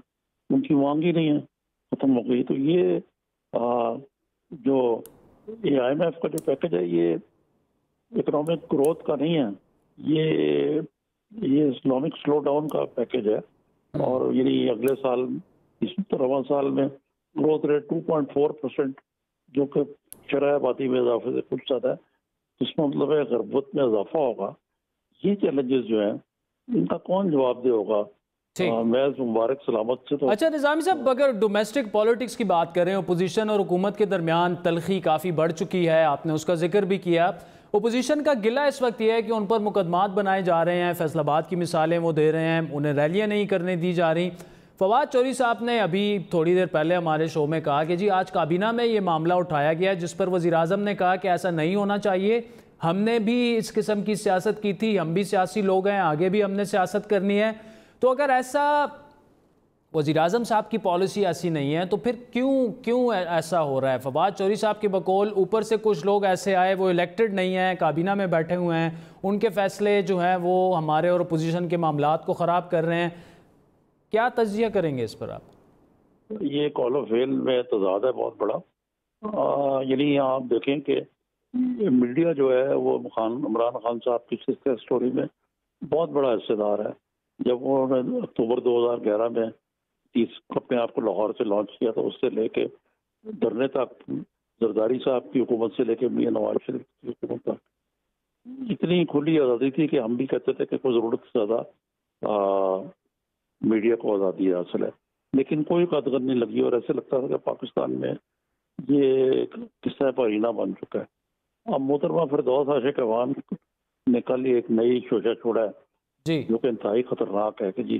ان کی مانگ ہی نہیں ہے، ختم ہو گئی. تو یہ جو IMF کا جو پیکج ہے یہ اکنامک گروتھ کا نہیں ہے، یہ اسلامک سلو ڈاؤن کا پیکج ہے. اور یعنی اگلے سال اس رواں سال میں گروتھ ریٹ 2.4%، جو کہ شرح آبادی میں اضافے سے کچھ زیادہ ہے، جس میں مطلب ہے غربت میں اضافہ ہوگا. یہ چیلنجز جو ہیں ان کا کون جواب دے ہوگا؟ محض مبارک سلامت سے تو. اچھا نظامی صاحب، اگر ڈومیسٹک پالیٹکس کی بات کریں، اپوزیشن اور حکومت کے درمیان تلخی کافی بڑھ چکی ہے، آپ نے اس کا ذکر بھی کیا. اپوزیشن کا گلہ اس وقت یہ ہے کہ ان پر مقدمات بنائے جا رہے ہیں، فیصل آباد کی مثالیں وہ دے رہے ہیں، انہیں ریلیاں نہیں کرنے دی جا رہی. فواد چوہدری صاحب نے ابھی تھوڑی دیر پہلے ہمارے شو میں کہا کہ جی آج کابینہ میں یہ معاملہ اٹھایا گیا، جس پر وزیر اعظم نے کہا کہ ایسا نہیں ہونا چاہیے، ہم نے بھی اس قسم کی سیاست کی تھی، ہم بھی سیاسی لوگ ہیں، آگے بھی ہم نے سیاست کرنی ہے. تو اگر ایسا وزیر اعظم صاحب کی پالیسی ایسی نہیں ہے تو پھر کیوں ایسا ہو رہا ہے؟ فواد چوہدری صاحب کے بقول اوپر سے کچھ لوگ ایسے آئے، وہ الیکٹڈ نہیں ہیں، کابینہ میں بیٹھے ہوئے ہیں، ان کے فیصلے جو ہیں وہ ہمارے اور اپوزیشن کے معاملات کو خراب کر رہے ہیں. کیا تجزیہ کریں گے اس پر آپ؟ یہ کال آف فیل میں تضاد ہے بہت بڑا. یعنی آپ دیکھیں کہ میڈیا جو ہے وہ عمران خان صاحب کی سکسیس سٹوری میں بہت بڑا حصہ دار ہے. جب انہوں نے اکتوبر 2011 میں اپنے آپ کو لاہور سے لانچ کیا تو اس سے لے کے دھرنے تک، زرداری صاحب کی حکومت سے لے کے میاں نواز شریف کی حکومت تک اتنی کھلی آزادی تھی کہ ہم بھی کہتے تھے کہ کوئی ضرورت سے زیادہ میڈیا کو آزادی حاصل ہے، لیکن کوئی قدر نہیں لگی اور ایسے لگتا تھا کہ پاکستان میں یہ قصہ پرینہ بن چکا ہے. اب محترمہ فردوس عاشق اعوان نے کل ایک نئی شوشہ چھوڑا ہے جی، جو کہ انتہائی خطرناک ہے کہ جی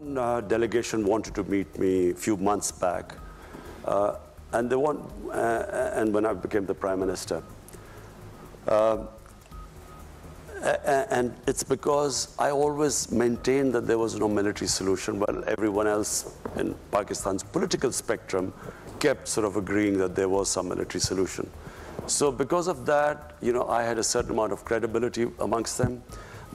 One delegation wanted to meet me a few months back, and and when I became the Prime Minister, and it's because I always maintained that there was no military solution, while everyone else in Pakistan's political spectrum kept sort of agreeing that there was some military solution. So because of that, you know, I had a certain amount of credibility amongst them.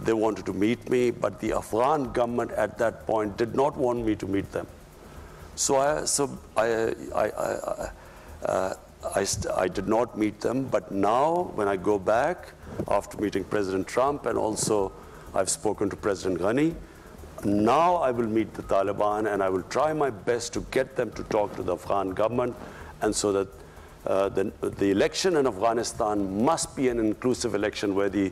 They wanted to meet me, but the Afghan government at that point did not want me to meet them. So I did not meet them. But now, when I go back after meeting President Trump, and also I've spoken to President Ghani, Now I will meet the Taliban and I will try my best to get them to talk to the Afghan government, and so that the election in Afghanistan must be an inclusive election where the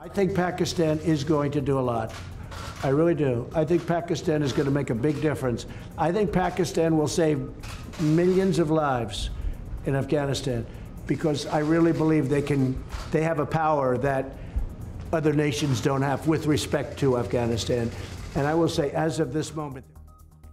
I think Pakistan is going to do a lot. I really do. I think Pakistan is going to make a big difference. I think Pakistan will save millions of lives in Afghanistan because I really believe they have a power that other nations don't have with respect to Afghanistan. And I will say, as of this moment,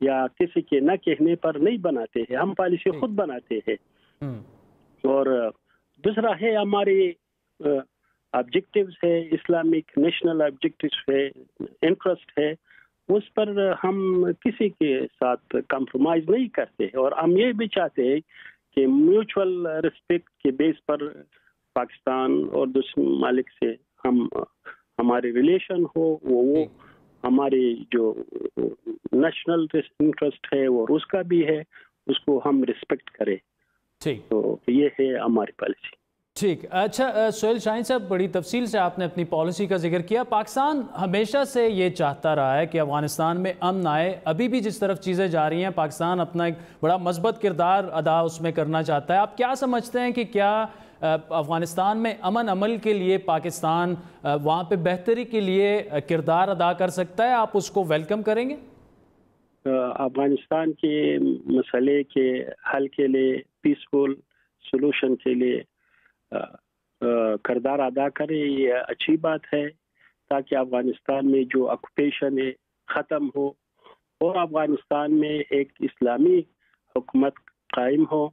یا کسی کے نہ کہنے پر نہیں بناتے ہیں، ہم پالیسی خود بناتے ہیں. اور دوسرا ہے ہمارے آبجیکٹیوز ہے، اسلامک نیشنل آبجیکٹیوز ہے، انٹرسٹ ہے، اس پر ہم کسی کے ساتھ کمپرومائز نہیں کرتے. اور ہم یہ بھی چاہتے ہیں کہ میوچول ریسپیکٹ کے بیس پر پاکستان اور دوسرے ممالک سے ہمارے ریلیشن ہو، وہ ہماری جو نیشنل انٹرسٹ ہے اور اس کا بھی ہے، اس کو ہم ریسپیکٹ کریں. ٹھیک، تو یہ ہے ہماری پالیسی. ٹھیک. اچھا سہیل شاہین صاحب، بڑی تفصیل سے آپ نے اپنی پالیسی کا ذکر کیا. پاکستان ہمیشہ سے یہ چاہتا رہا ہے کہ افغانستان میں امن آئے. ابھی بھی جس طرف چیزیں جا رہی ہیں، پاکستان اپنا ایک بڑا مثبت کردار ادا اس میں کرنا چاہتا ہے. آپ کیا سمجھتے ہیں کہ کیا افغانستان میں امن عمل کے لیے پاکستان وہاں پہ بہتری کے لیے کردار ادا کر سکتا ہے؟ آپ اس کو ویلکم کریں گے؟ افغانستان کے مسئلے کے حل کے لیے، پیسفل سولوشن کے لیے کردار ادا کرے، یہ اچھی بات ہے، تاکہ افغانستان میں جو آکوپیشن ہے ختم ہو اور افغانستان میں ایک اسلامی حکومت قائم ہو،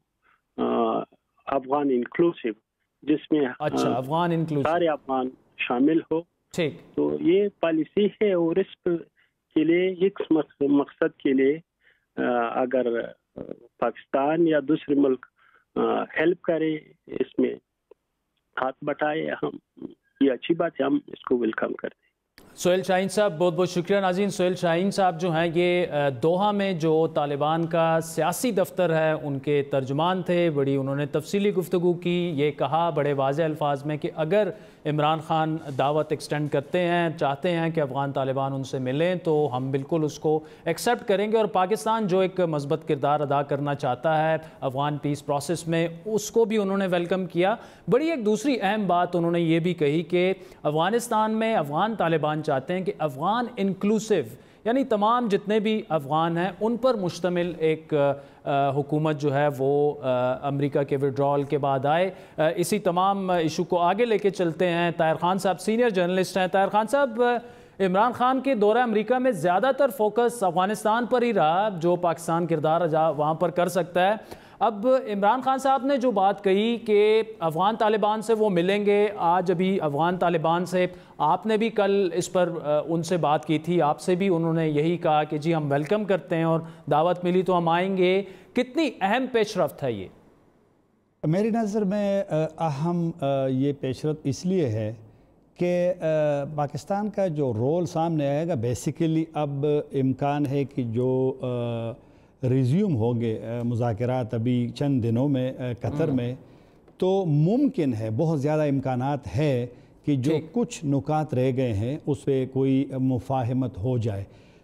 افغان انکلوسیو، جس میں افغان انکلوسیو سارے افغان شامل ہو. ٹھیک. تو یہ پالیسی ہے، اور اس کے لیے ایک مقصد کے لیے اگر پاکستان یا دوسرے ملک ہیلپ کرے، اس میں ہاتھ بٹائے، ہم یہ اچھی بات ہے، ہم اس کو ویلکم کرتے ہیں. سہیل شاہین صاحب بہت بہت شکریہ. ناظرین، سہیل شاہین صاحب جو ہیں یہ دوحہ میں جو طالبان کا سیاسی دفتر ہے ان کے ترجمان تھے. بڑی انہوں نے تفصیلی گفتگو کی. یہ کہا بڑے واضح الفاظ میں کہ اگر عمران خان دعوت ایکسٹینڈ کرتے ہیں، چاہتے ہیں کہ افغان طالبان ان سے ملیں، تو ہم بالکل اس کو ایکسیپٹ کریں گے. اور پاکستان جو ایک مثبت کردار ادا کرنا چاہتا ہے افغان پیس پروسیس میں، اس کو بھی انہوں نے ویلکم کیا. بڑی ایک دوسری اہم بات انہوں نے یہ بھی کہی کہ افغانستان میں افغان طالبان چاہتے ہیں کہ افغان انکلوسیو، یعنی تمام جتنے بھی افغان ہیں ان پر مشتمل ایک حکومت جو ہے وہ امریکہ کے وڈرال کے بعد آئے. اسی تمام ایشو کو آگے لے کے چلتے ہیں. طاہر خان صاحب سینئر جرنلسٹ ہیں. طاہر خان صاحب، عمران خان کے دورہ امریکہ میں زیادہ تر فوکس افغانستان پر ہی رہا، جو پاکستان کردار وہاں پر کر سکتا ہے. اب عمران خان صاحب نے جو بات کہی کہ افغان طالبان سے وہ ملیں گے، آج ابھی افغان طالبان سے آپ نے بھی کل اس پر ان سے بات کی تھی، آپ سے بھی انہوں نے یہی کہا کہ جی ہم ویلکم کرتے ہیں اور دعوت ملی تو ہم آئیں گے. کتنی اہم پیش رفت ہے یہ؟ میری نظر میں اہم یہ پیش رفت اس لیے ہے کہ پاکستان کا جو رول سامنے آئے گا، بیسیکلی اب امکان ہے کہ جو ریزیوم ہوں گے مذاکرات ابھی چند دنوں میں قطر میں، تو ممکن ہے، بہت زیادہ امکانات ہے کہ جو کچھ نکات رہ گئے ہیں اس پہ کوئی مفاہمت ہو جائے.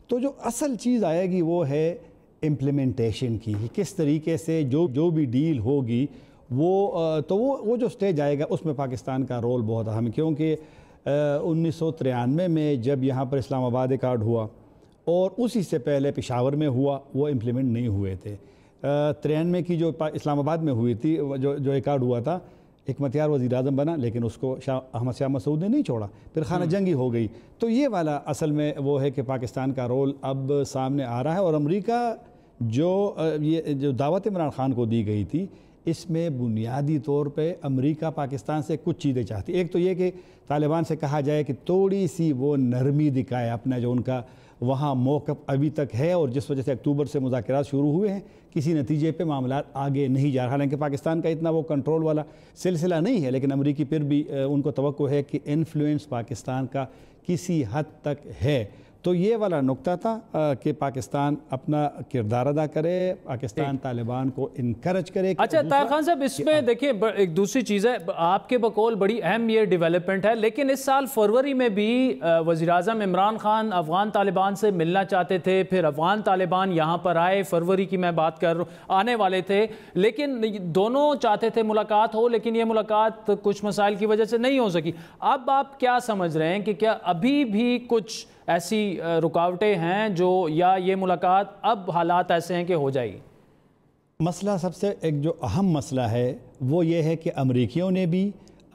تو جو اصل چیز آئے گی وہ ہے امپلیمنٹیشن کی، کس طریقے سے جو بھی ڈیل ہوگی وہ جو سٹیج آئے گا اس میں پاکستان کا رول بہت اہم ہے. کیونکہ 1993 میں جب یہاں پر اسلام آباد ایکارڈ ہوا اور اسی سے پہلے پشاور میں ہوا، وہ امپلیمنٹ نہیں ہوئے تھے. 93 کی جو اسلام آباد میں ہوئی تھی، جو ایکارڈ ہوا تھا، حکمت یار وزیر اعظم بنا لیکن اس کو احمد شاہ مسعود نے نہیں چھوڑا، پھر خانہ جنگی ہو گئی. تو یہ والا اصل میں وہ ہے کہ پاکستان کا رول اب سامنے آ رہا ہے. اور امریکہ جو دعوت عمران خان کو دی گئی تھی، اس میں بنیادی طور پہ امریکہ پاکستان سے کچھ چیزیں چاہتی. ایک تو یہ کہ طالبان سے کہا جائے کہ تھوڑی سی وہ نرمی دکھائے اپنا جو ان کا وہاں موقف ابھی تک ہے، اور جس وجہ سے اکتوبر سے مذاکرات شروع ہوئے ہیں، کسی نتیجے پہ معاملات آگے نہیں جا رہا. حالانکہ پاکستان کا اتنا وہ کنٹرول والا سلسلہ نہیں ہے، لیکن امریکی پھر بھی ان کو توقع ہے کہ انفلوئنس پاکستان کا کسی حد تک ہے. تو یہ والا نقطہ تھا کہ پاکستان اپنا کردار ادا کرے، پاکستان طالبان کو انکرج کرے. اچھا طاہر خان صاحب، اس میں دیکھیں ایک دوسری چیز ہے، آپ کے بقول بڑی اہم یہ ڈیولپمنٹ ہے، لیکن اس سال فروری میں بھی وزیراعظم عمران خان افغان طالبان سے ملنا چاہتے تھے، پھر افغان طالبان یہاں پر آئے، فروری کی میں بات کر رہا ہوں، آنے والے تھے، لیکن دونوں چاہتے تھے ملاقات ہو، لیکن یہ ملاقات کچھ مسائل کی وجہ سے نہیں ہو سکی. اب آپ کیا سمجھ رہے ہیں کہ کیا ابھی بھی کچھ ایسی رکاوٹیں ہیں جو، یا یہ ملاقات اب حالات ایسے ہیں کہ ہو جائے گی؟ مسئلہ سب سے ایک جو اہم مسئلہ ہے وہ یہ ہے کہ امریکیوں نے بھی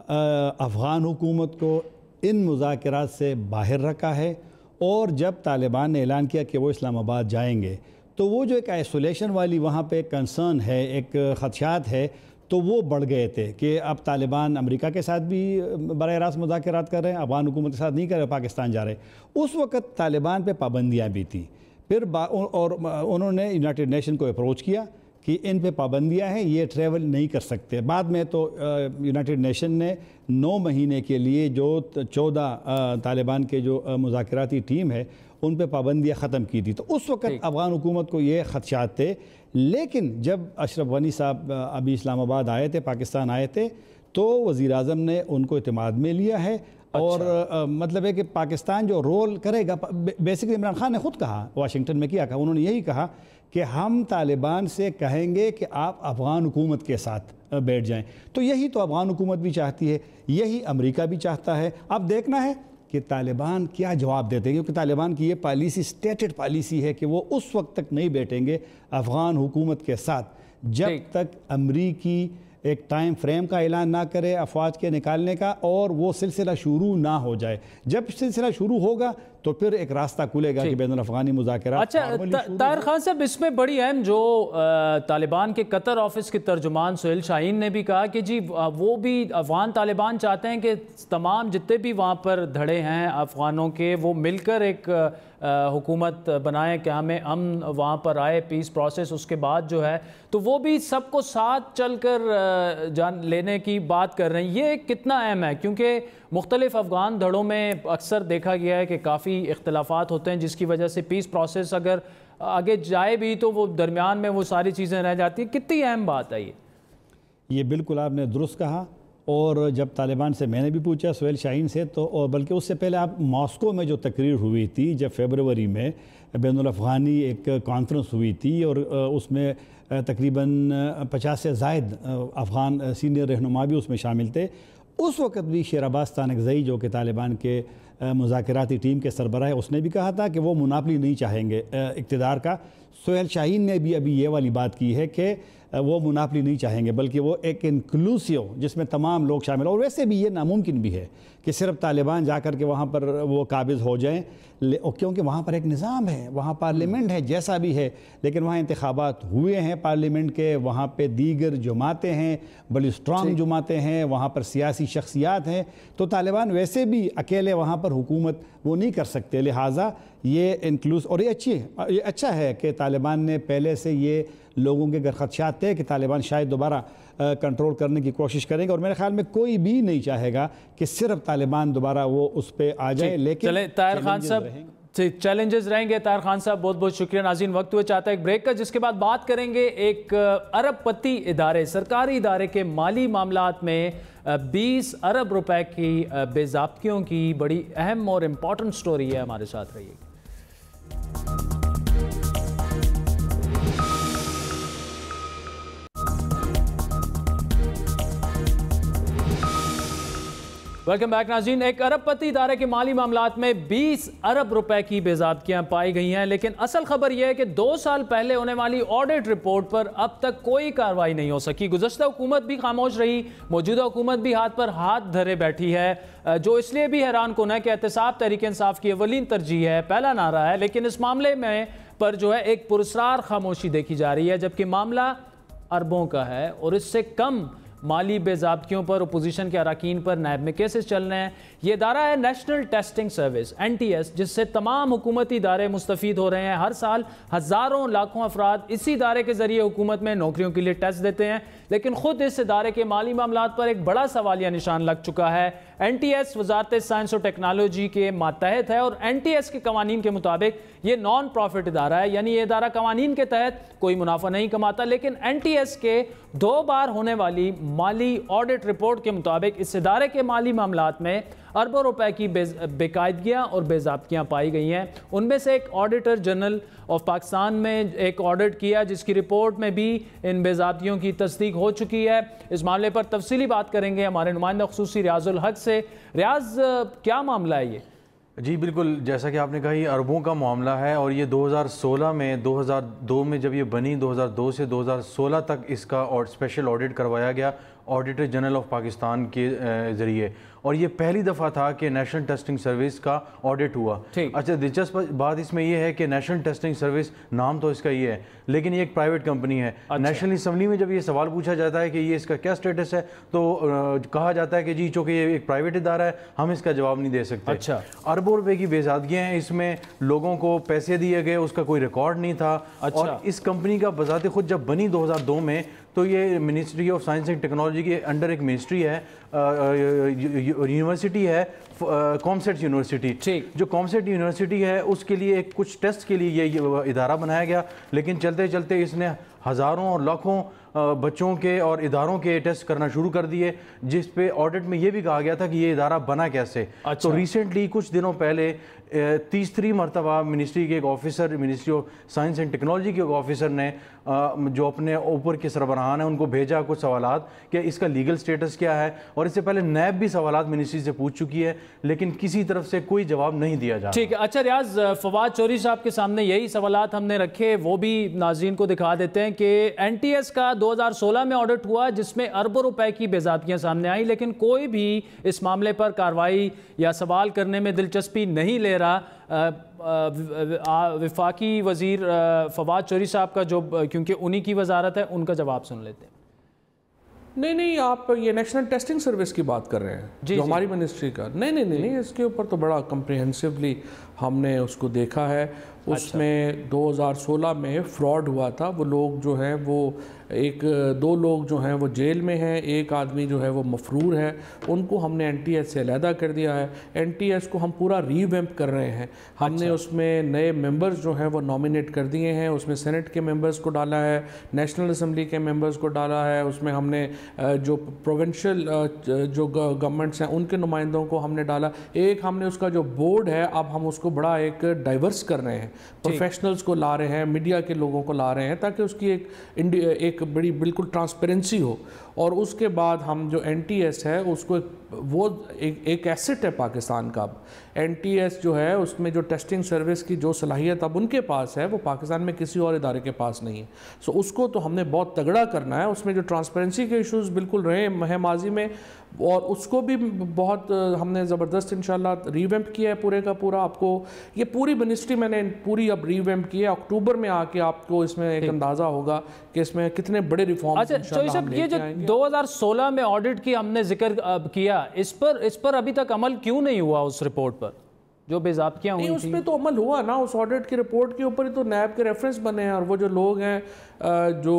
افغان حکومت کو ان مذاکرات سے باہر رکھا ہے، اور جب طالبان نے اعلان کیا کہ وہ اسلام آباد جائیں گے تو وہ جو ایک آئسولیشن والی وہاں پہ کنسرن ہے، ایک خدشات ہے، تو وہ بڑھ گئے تھے کہ اب طالبان امریکہ کے ساتھ بھی براہ راست مذاکرات کر رہے ہیں، افغان حکومت کے ساتھ نہیں کر رہے، پاکستان جا رہے۔ اس وقت طالبان پہ پابندیاں بھی تھیں، پھر اور انہوں نے یونائٹڈ نیشن کو اپروچ کیا کہ ان پہ پابندیاں ہیں، یہ ٹریول نہیں کر سکتے۔ بعد میں تو یونائٹڈ نیشن نے 9 مہینے کے لیے جو 14 طالبان کے جو مذاکراتی ٹیم ہے ان پہ پابندیاں ختم کی تھی۔ تو اس وقت افغان حکومت کو یہ خدشات تھے، لیکن جب اشرف غنی صاحب ابھی اسلام آباد آئے تھے، پاکستان آئے تھے، تو وزیر اعظم نے ان کو اعتماد میں لیا ہے، اور مطلب ہے کہ پاکستان جو رول کرے گا، بیسکلی عمران خان نے خود کہا، واشنگٹن میں کیا کہا، انہوں نے یہی کہا کہ ہم طالبان سے کہیں گے کہ آپ افغان حکومت کے ساتھ بیٹھ جائیں۔ تو یہی تو افغان حکومت بھی چاہتی ہے، یہی امریکہ بھی چاہتا ہے۔ اب دیکھنا ہے کہ طالبان کیا جواب دیتے ہیں، کیونکہ طالبان کی یہ پالیسی اسٹیٹڈ پالیسی ہے کہ وہ اس وقت تک نہیں بیٹھیں گے افغان حکومت کے ساتھ جب تک امریکی ایک ٹائم فریم کا اعلان نہ کرے افواج کے نکالنے کا، اور وہ سلسلہ شروع نہ ہو جائے۔ جب سلسلہ شروع ہوگا تو پھر ایک راستہ کھلے گا کہ بین الافغانی مذاکرات۔ اچھا طاہر خان صاحب، اس میں بڑی اہم جو طالبان کے قطر آفس کے ترجمان سہیل شاہین نے بھی کہا کہ جی وہ بھی افغان طالبان چاہتے ہیں کہ تمام جتنے بھی وہاں پر دھڑے ہیں افغانوں کے، وہ مل کر ایک حکومت بنائیں کہ ہمیں امن وہاں پر آئے، پیس پروسیس اس کے بعد جو ہے، تو وہ بھی سب کو ساتھ چل کر جان لینے کی بات کر رہے ہیں۔ یہ کتنا اہم ہے؟ کیونکہ مختلف افغان دھڑوں میں اکثر دیکھا گیا ہے کہ کافی اختلافات ہوتے ہیں، جس کی وجہ سے پیس پروسیس اگر آگے جائے بھی تو وہ درمیان میں وہ ساری چیزیں رہ جاتی ہیں۔ کتنی اہم بات ہے یہ؟ بالکل آپ نے درست کہا، اور جب طالبان سے میں نے بھی پوچھا، سہیل شاہین سے، تو اور بلکہ اس سے پہلے آپ ماسکو میں جو تقریر ہوئی تھی جب فیبروری میں بین الافغانی ایک کانفرنس ہوئی تھی، اور اس میں تقریباً 50 سے زائد افغان سینئر رہنما بھی اس میں شامل تھے، اس وقت بھی شیر عباس تانکزئی جو کہ طالبان کے مذاکراتی ٹیم کے سربراہ ہے، اس نے بھی کہا تھا کہ وہ مناپلی نہیں چاہیں گے اقتدار کا۔ سہیل شاہین نے بھی ابھی یہ والی بات کی ہے کہ وہ مناپلی نہیں چاہیں گے، بلکہ وہ ایک انکلوسیو جس میں تمام لوگ شامل، اور ویسے بھی یہ ناممکن بھی ہے کہ صرف طالبان جا کر کے وہاں پر وہ قابض ہو جائیں، کیونکہ وہاں پر ایک نظام ہے، وہاں پارلیمنٹ ہے جیسا بھی ہے، لیکن وہاں انتخابات ہوئے ہیں پارلیمنٹ کے، وہاں پہ دیگر جماعتیں ہیں، بڑی اسٹرانگ جماعتیں ہیں، وہاں پر سیاسی شخصیات ہیں، تو طالبان ویسے بھی اکیلے وہاں پر حکومت وہ نہیں کر سکتے، لہٰذا یہ انکلوس، اور یہ اچھا ہے کہ طالبان نے پہلے سے یہ لوگوں کے خدشات تھے کہ طالبان شاید دوبارہ کنٹرول کرنے کی کوشش کریں گے، اور میرے خیال میں کوئی بھی نہیں چاہے گا کہ صرف طالبان دوبارہ وہ اس پہ آ جائے، لیکن چلیں طاہر خان صاحب چیلنجز رہیں گے۔ طاہر خان صاحب بہت بہت شکریہ۔ ناظرین وقت ہوئے چاہتا ہے ایک بریک کا، جس کے بعد بات کریں گے ایک ارب پتی ادارے، سرکاری ادارے کے مالی معاملات میں 20 ارب روپے کی بے ضابطگیوں کی بڑی اہم اور امپورٹنٹ سٹوری ہے۔ ہمارے ساتھ رہیے۔ ویلکم بیک ناظرین۔ ایک ارب پتی ادارے کے مالی معاملات میں 20 ارب روپے کی بے ضابطگیاں پائی گئی ہیں، لیکن اصل خبر یہ ہے کہ 2 سال پہلے ہونے والی آڈٹ رپورٹ پر اب تک کوئی کارروائی نہیں ہو سکی۔ گزشتہ حکومت بھی خاموش رہی، موجودہ حکومت بھی ہاتھ پر ہاتھ دھرے بیٹھی ہے، جو اس لیے بھی حیران کن ہے کہ احتساب تحریک انصاف کی اولین ترجیح ہے، پہلا نعرہ ہے، لیکن اس معاملے میں پر جو ہے ایک پراسرار خاموشی دیکھی جا رہی ہے، جبکہ معاملہ اربوں کا ہے، اور اس سے کم مالی بے ضابطگیوں پر اپوزیشن کے اراکین پر نیب میں کیسز چل رہے ہیں۔ یہ ادارہ ہے نیشنل ٹیسٹنگ سروس NTS، جس سے تمام حکومتی ادارے مستفید ہو رہے ہیں۔ ہر سال ہزاروں لاکھوں افراد اسی ادارے کے ذریعے حکومت میں نوکریوں کے لیے ٹیسٹ دیتے ہیں، لیکن خود اس ادارے کے مالی معاملات پر ایک بڑا سوالیہ نشان لگ چکا ہے۔ NTS وزارت سائنس و ٹیکنالوجی کے ماتحت ہے، اور NTS کے قوانین کے مطابق یہ نان پروفٹ ادارہ ہے، یعنی یہ ادارہ قوانین کے تحت کوئی منافع نہیں کماتا، لیکن NTS کے 2 بار ہونے والی مالی آڈٹ رپورٹ کے مطابق اس ادارے کے مالی معاملات میں اربوں روپے کی بے قاعدگیاں اور بے ضابطگیاں پائی گئی ہیں۔ ان میں سے ایک آڈیٹر جنرل آف پاکستان میں ایک آڈٹ کیا، جس کی رپورٹ میں بھی ان بے ضابطگیوں کی تصدیق ہو چکی ہے۔ اس معاملے پر تفصیلی بات کریں گے ہمارے نمائندہ خصوصی ریاض الحق سے۔ ریاض، کیا معاملہ ہے یہ؟ جی بالکل، جیسا کہ آپ نے کہا یہ اربوں کا معاملہ ہے، اور یہ 2016 میں 2002 میں جب یہ بنی، 2002 سے 2016 تک اس کا اسپیشل آڈٹ کروایا گیا آڈیٹر جنرل آف پاکستان کے ذریعے، اور یہ پہلی دفعہ تھا کہ نیشنل ٹیسٹنگ سروس کا آڈٹ ہوا. اچھا دلچسپ بات اس میں یہ ہے کہ نیشنل ٹیسٹنگ سروس نام تو اس کا یہ ہے لیکن یہ ایک پرائیویٹ کمپنی ہے. نیشنل اسمبلی میں جب یہ سوال پوچھا جاتا ہے کہ یہ اس کا کیا سٹیٹس ہے تو کہا جاتا ہے کہ جی چونکہ یہ ایک پرائیویٹ ادارہ ہے ہم اس کا جواب نہیں دے سکتے. اربوں روپے کی بےزادگیاں ہیں اس میں, لوگوں کو پیسے دیے گئے اس کا کوئی ریکارڈ نہیں تھا. اور اس کمپنی کا بذات خود جب بنی 2002 میں تو یہ ministry of science and technology کے انڈر ایک منسٹری ہے, یونیورسٹی ہے کامسیٹ یونیورسٹی. جو کامسیٹ یونیورسٹی ہے اس کے لیے ایک کچھ ٹیسٹ کے لیے یہ ادارہ بنایا گیا, لیکن چلتے چلتے اس نے ہزاروں اور لاکھوں بچوں کے اور اداروں کے ٹیسٹ کرنا شروع کر دیے, جس پہ آڈٹ میں یہ بھی کہا گیا تھا کہ یہ ادارہ بنا کیسے. تو ریسنٹلی کچھ دنوں پہلے تیسری مرتبہ منسٹری کے ایک officer, ministry of science and technology کے ایک آفیسر نے جو اپنے اوپر کے سربراہان ہیں ان کو بھیجا کچھ سوالات کہ اس کا لیگل سٹیٹس کیا ہے, اور اس سے پہلے نیب بھی سوالات منسٹری سے پوچھ چکی ہے لیکن کسی طرف سے کوئی جواب نہیں دیا جا رہا. ٹھیک ہے. اچھا ریاض, فواد چوہدری صاحب کے سامنے یہی سوالات ہم نے رکھے, وہ بھی ناظرین کو دکھا دیتے ہیں کہ این ٹی ایس کا 2016 میں آڈٹ ہوا جس میں اربوں روپے کی بےزادگیاں سامنے آئیں, لیکن کوئی بھی اس معاملے پر کارروائی یا سوال کرنے میں دلچسپی نہیں لے رہا. وفاقی وزیر فواد چوہدری صاحب کا جو, کیونکہ انہی کی وزارت ہے, ان کا جواب سن لیتے ہیں. نہیں آپ یہ نیشنل ٹیسٹنگ سروس کی بات کر رہے ہیں جو ہماری منسٹری کا. نہیں اس کے اوپر تو بڑا کمپریہنسولی ہم نے اس کو دیکھا ہے. اس میں 2016 میں فراڈ ہوا تھا. وہ لوگ جو ہیں وہ دو لوگ جو ہیں وہ جیل میں ہیں, ایک آدمی جو ہے وہ مفرور ہے. ان کو ہم نے این ٹی ایس سے علیحدہ کر دیا ہے. این ٹی ایس کو ہم پورا ریویمپ کر رہے ہیں. ہم نے اس میں نئے ممبرز جو ہیں وہ نامینیٹ کر دیے ہیں. اس میں سینٹ کے ممبرز کو ڈالا ہے, نیشنل اسمبلی کے ممبرز کو ڈالا ہے. اس میں ہم نے جو پروونشل جو گورنمنٹس ہیں ان کے نمائندوں کو ہم نے ڈالا. ایک ہم نے اس کا جو بورڈ ہے اب ہم اس کو بڑا ایک ڈائیورس کر رہے ہیں, پروفیشنلز کو لا رہے ہیں, میڈیا کے لوگوں کو لا رہے ہیں تاکہ اس کی ایک بڑی بالکل ٹرانسپیرنسی ہو. اور اس کے بعد ہم جو این ٹی ایس ہے اس کو وہ ایک ایسٹ ہے پاکستان کا. اب این ٹی ایس جو ہے اس میں جو ٹیسٹنگ سروس کی جو صلاحیت اب ان کے پاس ہے وہ پاکستان میں کسی اور ادارے کے پاس نہیں ہے. سو اس کو تو ہم نے بہت تگڑا کرنا ہے. اس میں جو ٹرانسپیرنسی کے ایشوز بالکل رہے ہیں ماضی میں, اور اس کو بھی بہت ہم نے زبردست انشاءاللہ ریویمپ کیا ہے پورے کا پورا. آپ کو یہ پوری منسٹری میں نے پوری اب ریویمپ کی ہے. اکتوبر میں آ کے آپ کو اس میں ایک اندازہ ہوگا کہ اس میں کتنے بڑے ریفارمز انشاءاللہ ہم لے کے آئیں گے. 2016 میں آڈٹ کی ہم نے ذکر کیا, اس پر ابھی تک عمل کیوں نہیں ہوا اس رپورٹ پر جو بے ضابطیاں ہوئی تھیں؟ اس پہ تو عمل ہوا نا, اس آڈٹ کی رپورٹ کے اوپر ہی تو نیب کے ریفرنس بنے ہیں, اور وہ جو لوگ ہیں جو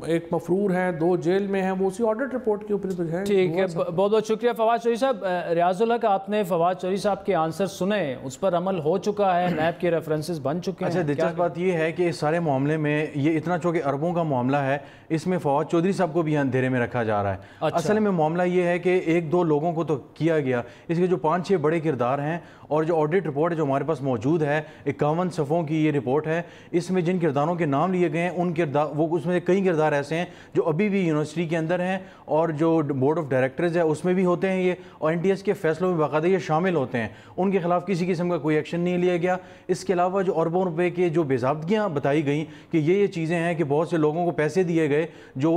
ایک مفرور ہیں, 2 جیل میں ہیں, وہ اسی آڈٹ رپورٹ کے اوپر ہی تو ہیں. ٹھیک ہے, بہت بہت شکریہ فواد چوہدری صاحب. ریاض الحق, آپ نے فواد چوہدری صاحب کے آنسر سنے, اس پر عمل ہو چکا ہے, نیب کے ریفرنسز بن چکے ہیں. اچھا دلچسپ بات یہ ہے کہ اس سارے معاملے میں یہ اتنا چونکہ اربوں کا معاملہ ہے, اس میں فواد چوہدری صاحب کو بھی اندھیرے میں رکھا جا رہا ہے. اصل میں معاملہ یہ ہے کہ 1-2 لوگوں کو تو کیا گیا, اس کے جو 5-6 بڑے کردار ہیں, اور جو آڈٹ رپورٹ جو ہمارے پاس موجود ہے 51 صفحوں کی یہ رپورٹ ہے, اس میں جن کرداروں کے نام لیے گئے ہیں ان کردار وہ اس میں کئی کردار ایسے ہیں جو ابھی بھی یونیورسٹی کے اندر ہیں, اور جو بورڈ آف ڈائریکٹرز ہے اس میں بھی ہوتے ہیں یہ, اور این ٹی ایس کے فیصلوں میں باقاعدہ یہ شامل ہوتے ہیں. ان کے خلاف کسی قسم کا کوئی ایکشن نہیں لیا گیا. اس کے علاوہ جو اربوں روپے کے جو بے ضابطگیاں بتائی گئیں کہ یہ چیزیں ہیں کہ بہت سے لوگوں کو پیسے دیے گئے جو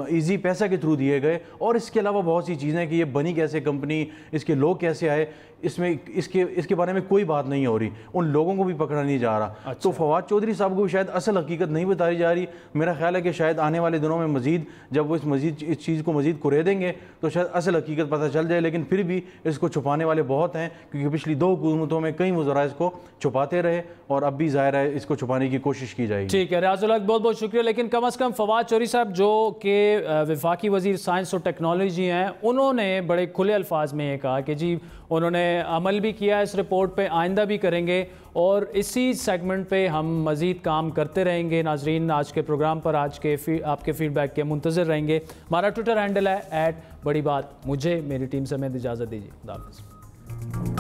ایزی پیسہ کے تھرو دیے گئے, اور اس کے علاوہ بہت سی چیزیں کہ یہ بنی کیسے کمپنی, اس کے لوگ کیسے آئے, اس میں اس کے بارے میں کوئی بات نہیں ہو رہی. ان لوگوں کو بھی پکڑا نہیں جا رہا. تو فواد چوہدری صاحب کو بھی شاید اصل حقیقت نہیں بتائی جا رہی. میرا خیال ہے کہ شاید آنے والے دنوں میں مزید جب وہ اس چیز کو مزید کریدیں گے تو شاید اصل حقیقت پتہ چل جائے, لیکن پھر بھی اس کو چھپانے والے بہت ہیں, کیونکہ پچھلی 2 حکومتوں میں کئی وزراء اس کو چھپاتے رہے, اور اب بھی ظاہر ہے اس کو چھپانے کی کوشش کی جائے گی. ٹھیک ہے ریاض الحق, بہت بہت شکریہ. لیکن کم از کم فواد چوہدری صاحب جو کہ وفاقی وزیر سائنس اور ٹیکنالوجی ہیں, انہوں نے بڑے کھلے الفاظ میں یہ کہا کہ جی انہوں نے عمل بھی کیا اس رپورٹ پہ, آئندہ بھی کریں گے, اور اسی سیگمنٹ پہ ہم مزید کام کرتے رہیں گے. ناظرین, آج کے پروگرام پر آپ کے فیڈ بیک کے منتظر رہیں گے. ہمارا ٹویٹر ہینڈل ہے @بڑی بات. مجھے میری ٹیم سمیت اجازت دیجیے. خدا حافظ.